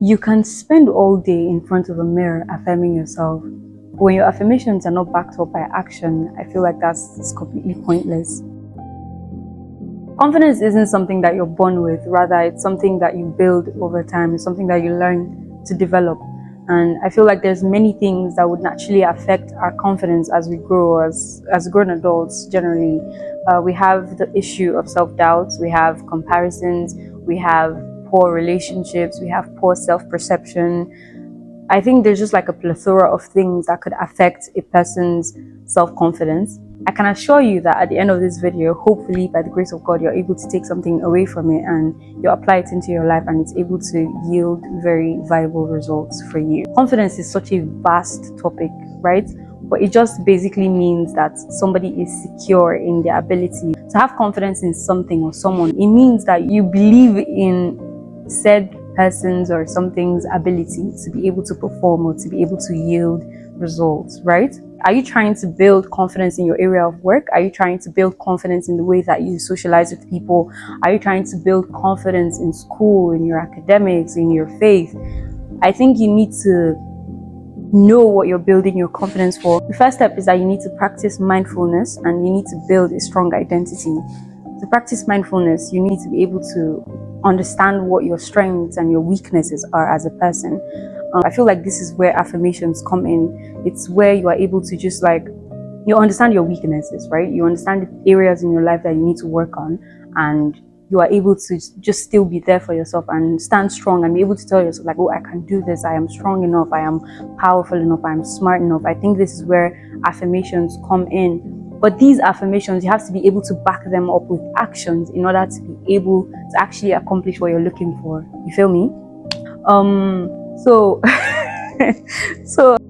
You can spend all day in front of a mirror affirming yourself. But when your affirmations are not backed up by action, I feel like that's completely pointless. Confidence isn't something that you're born with, rather it's something that you build over time. It's something that you learn to develop. And I feel like there's many things that would naturally affect our confidence as we grow, as grown adults generally. We have the issue of self-doubt, we have comparisons, we have poor relationships, we have poor self-perception. I think there's just like a plethora of things that could affect a person's self-confidence. I can assure you that at the end of this video, hopefully by the grace of God, you're able to take something away from it and you apply it into your life and it's able to yield very viable results for you. Confidence is such a vast topic, right? But it just basically means that somebody is secure in their ability to have confidence in something or someone. It means that you believe in said person's or something's ability to be able to perform or to be able to yield results, right? Are you trying to build confidence in your area of work? Are you trying to build confidence in the way that you socialize with people? Are you trying to build confidence in school, in your academics, in your faith? I think you need to know what you're building your confidence for. The first step is that you need to practice mindfulness and you need to build a strong identity. To practice mindfulness, you need to be able to understand what your strengths and your weaknesses are as a person. I feel like this is where affirmations come in. It's where you are able to just like, you understand your weaknesses, right? You understand the areas in your life that you need to work on, and you are able to just still be there for yourself and stand strong and be able to tell yourself like, oh, I can do this. I am strong enough. I am powerful enough. I am smart enough. I think this is where affirmations come in. But these affirmations, you have to be able to back them up with actions in order to be able to actually accomplish what you're looking for. You feel me? So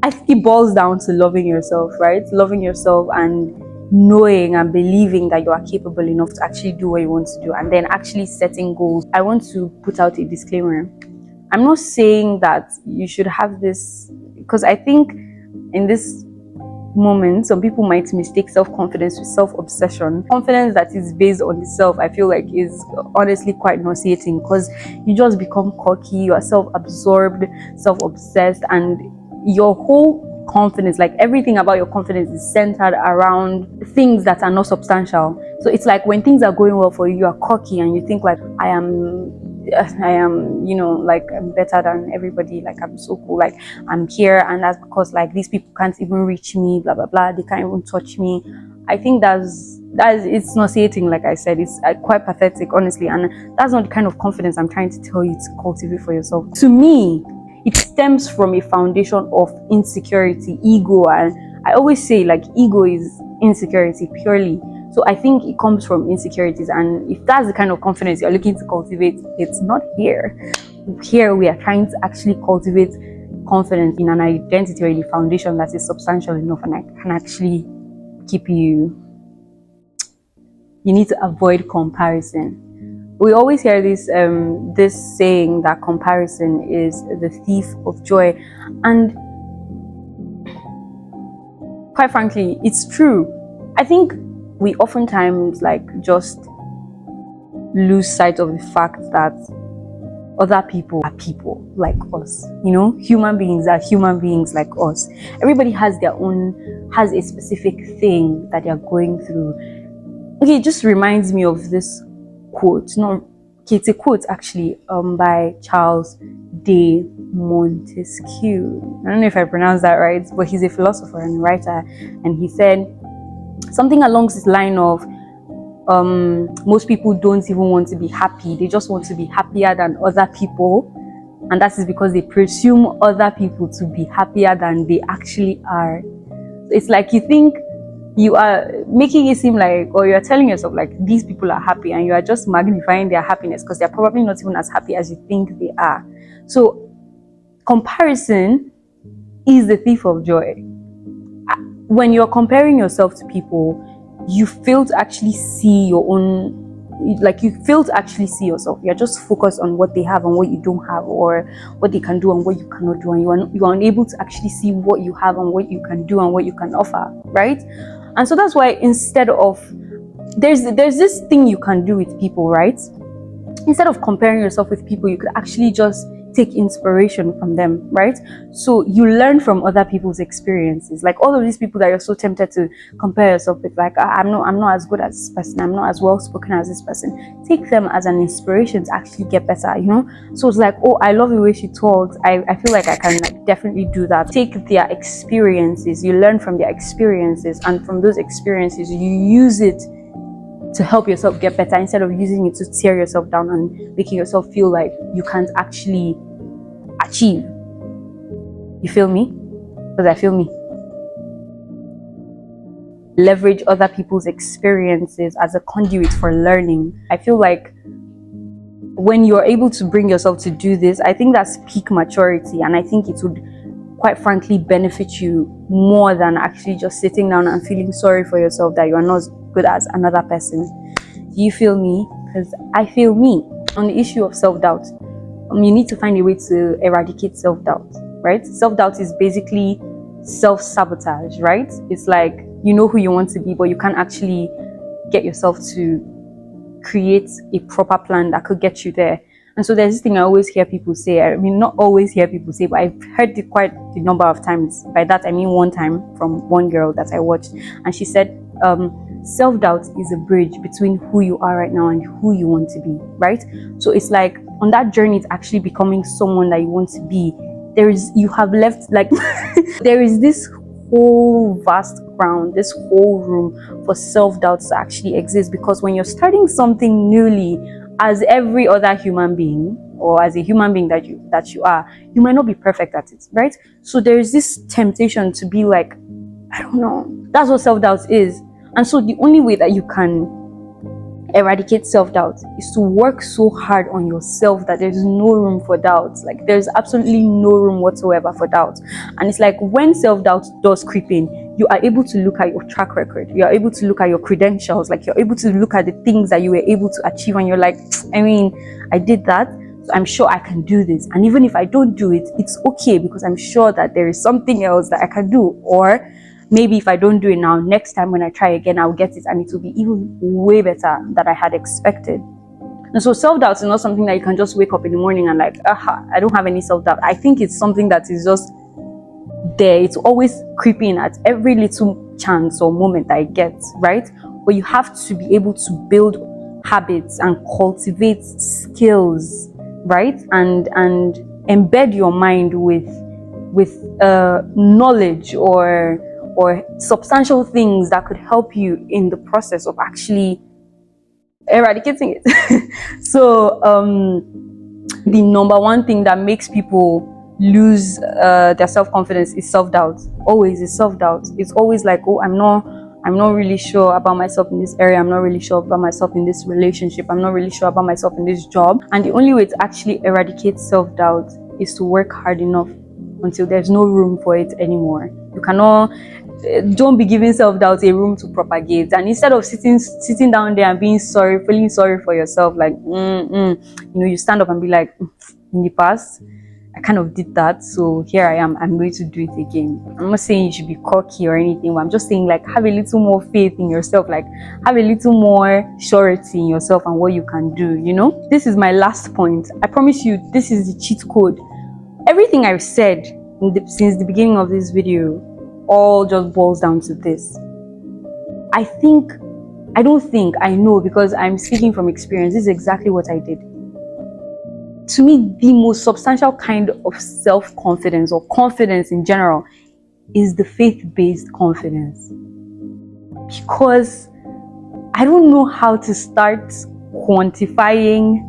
I think it boils down to loving yourself, right? Loving yourself and knowing and believing that you are capable enough to actually do what you want to do, and then actually setting goals. I want to put out a disclaimer. I'm not saying that you should have this, because I think in this moment some people might mistake self-confidence with self-obsession. Confidence that is based on the self, I feel like, is honestly quite nauseating, because you just become cocky, you are self-absorbed, self-obsessed, and your whole confidence, like everything about your confidence, is centered around things that are not substantial. So it's like when things are going well for you, you are cocky and you think like, I am, you know, like I'm better than everybody, like I'm so cool, like I'm here, and that's because like these people can't even reach me, blah blah blah, they can't even touch me. I think that's it's nauseating. Like I said, it's quite pathetic, honestly, and that's not the kind of confidence I'm trying to tell you to cultivate for yourself. To me, it stems from a foundation of insecurity, ego, and I always say like ego is insecurity purely. So I think it comes from insecurities, and if that's the kind of confidence you're looking to cultivate, it's not here. Here we are trying to actually cultivate confidence in an identity or in a foundation that is substantial enough and I can actually keep you. You need to avoid comparison. We always hear this this saying that comparison is the thief of joy, and quite frankly, it's true. I think we oftentimes like just lose sight of the fact that other people are people like us. You know, human beings are human beings like us. Everybody has a specific thing that they're going through. Okay, it just reminds me of this quote. No, okay, it's a quote actually by Charles de Montesquieu. I don't know if I pronounced that right, but he's a philosopher and writer, and he said something along this line of most people don't even want to be happy, they just want to be happier than other people, and that is because they presume other people to be happier than they actually are. It's like you think you are making it seem like, or you're telling yourself like these people are happy, and you are just magnifying their happiness because they're probably not even as happy as you think they are. So comparison is the thief of joy. When you're comparing yourself to people, you fail to actually see your own, like you fail to actually see yourself. You're just focused on what they have and what you don't have, or what they can do and what you cannot do, and you are unable to actually see what you have and what you can do and what you can offer, right? And so that's why instead of, there's this thing you can do with people, right? Instead of comparing yourself with people, you could actually just take inspiration from them, right? So you learn from other people's experiences. Like all of these people that you're so tempted to compare yourself with, like I'm not as good as this person, I'm not as well spoken as this person. Take them as an inspiration to actually get better, you know? So it's like, oh, I love the way she talks. I feel like I can like definitely do that. Take their experiences, you learn from their experiences, and from those experiences, you use it to help yourself get better instead of using it to tear yourself down and making yourself feel like you can't actually achieve. You feel me? Because I feel me. Leverage other people's experiences as a conduit for learning. I feel like when you're able to bring yourself to do this, I think that's peak maturity, and I think it would quite frankly benefit you more than actually just sitting down and feeling sorry for yourself that you are not as good as another person. Do you feel me? Because I feel me. On the issue of self-doubt, you need to find a way to eradicate self-doubt, right? Self-doubt is basically self-sabotage, right? It's like you know who you want to be, but you can't actually get yourself to create a proper plan that could get you there. And so there's this thing I always hear people say. I mean, not always hear people say, but I've heard it quite a number of times. By that, I mean one time from one girl that I watched. And she said, self-doubt is a bridge between who you are right now and who you want to be, right? So it's like on that journey to actually becoming someone that you want to be, you have left like there is this whole vast ground, this whole room for self-doubt to actually exist, because when you're starting something newly, as every other human being, or as a human being that you are, you might not be perfect at it, right? So there is this temptation to be like, I don't know. That's what self-doubt is. And so the only way that you can eradicate self-doubt is to work so hard on yourself that there's no room for doubt. Like there's absolutely no room whatsoever for doubt. And it's like when self-doubt does creep in, you are able to look at your track record, you are able to look at your credentials, like you're able to look at the things that you were able to achieve, and you're like, I mean, I did that, so I'm sure I can do this. And even if I don't do it, it's okay, because I'm sure that there is something else that I can do. Or maybe if I don't do it now, next time when I try again, I'll get it, and it will be even way better than I had expected. And so self-doubt is not something that you can just wake up in the morning and like, aha, I don't have any self-doubt. I think it's something that is just there. It's always creeping at every little chance or moment that it gets, right? But you have to be able to build habits and cultivate skills, right? And embed your mind with knowledge or substantial things that could help you in the process of actually eradicating it. So the number one thing that makes people lose their self-confidence is self-doubt. Always is self-doubt. It's always like, oh, I'm not really sure about myself in this area, I'm not really sure about myself in this relationship, I'm not really sure about myself in this job. And the only way to actually eradicate self-doubt is to work hard enough until there's no room for it anymore. You cannot, don't be giving self-doubt a room to propagate. And instead of sitting down there and being sorry, feeling sorry for yourself, like you stand up and be like, in the past I kind of did that, so here I am, I'm going to do it again. I'm not saying you should be cocky or anything, but I'm just saying, like, have a little more faith in yourself, like have a little more surety in yourself and what you can do, you know. This is my last point. I promise you, this is the cheat code. Everything I've said since the beginning of this video all just boils down to this. I know, because I'm speaking from experience, this is exactly what I did. To me, the most substantial kind of self-confidence or confidence in general is the faith-based confidence. Because I don't know how to start quantifying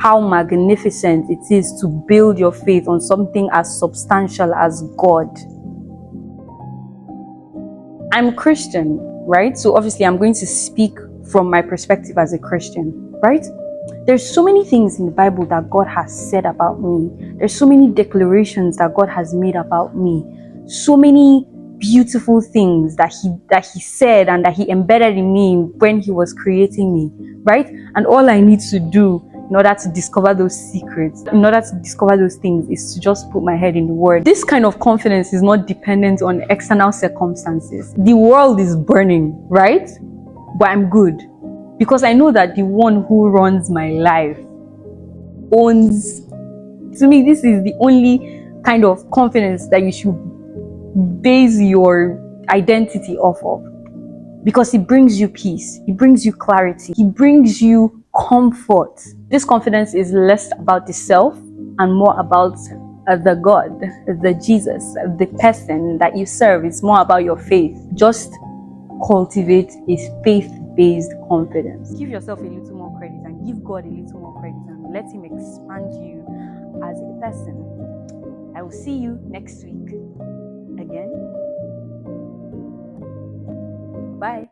how magnificent it is to build your faith on something as substantial as God. I'm Christian, right? So obviously I'm going to speak from my perspective as a Christian, right? There's so many things in the Bible that God has said about me. There's so many declarations that God has made about me. So many beautiful things that he said and that he embedded in me when he was creating me, right? And all I need to do in order to discover those secrets, in order to discover those things, is to just put my head in the Word. This kind of confidence is not dependent on external circumstances. The world is burning, right? But I'm good, because I know that the one who runs my life owns To me, this is the only kind of confidence that you should base your identity off of, because it brings you peace, it brings you clarity, it brings you comfort. This confidence is less about the self and more about the God, the Jesus, the person that you serve. It's more about your faith. Just cultivate a faith-based confidence. Give yourself a little more credit and give God a little more credit and let Him expand you as a person. I will see you next week again. Bye.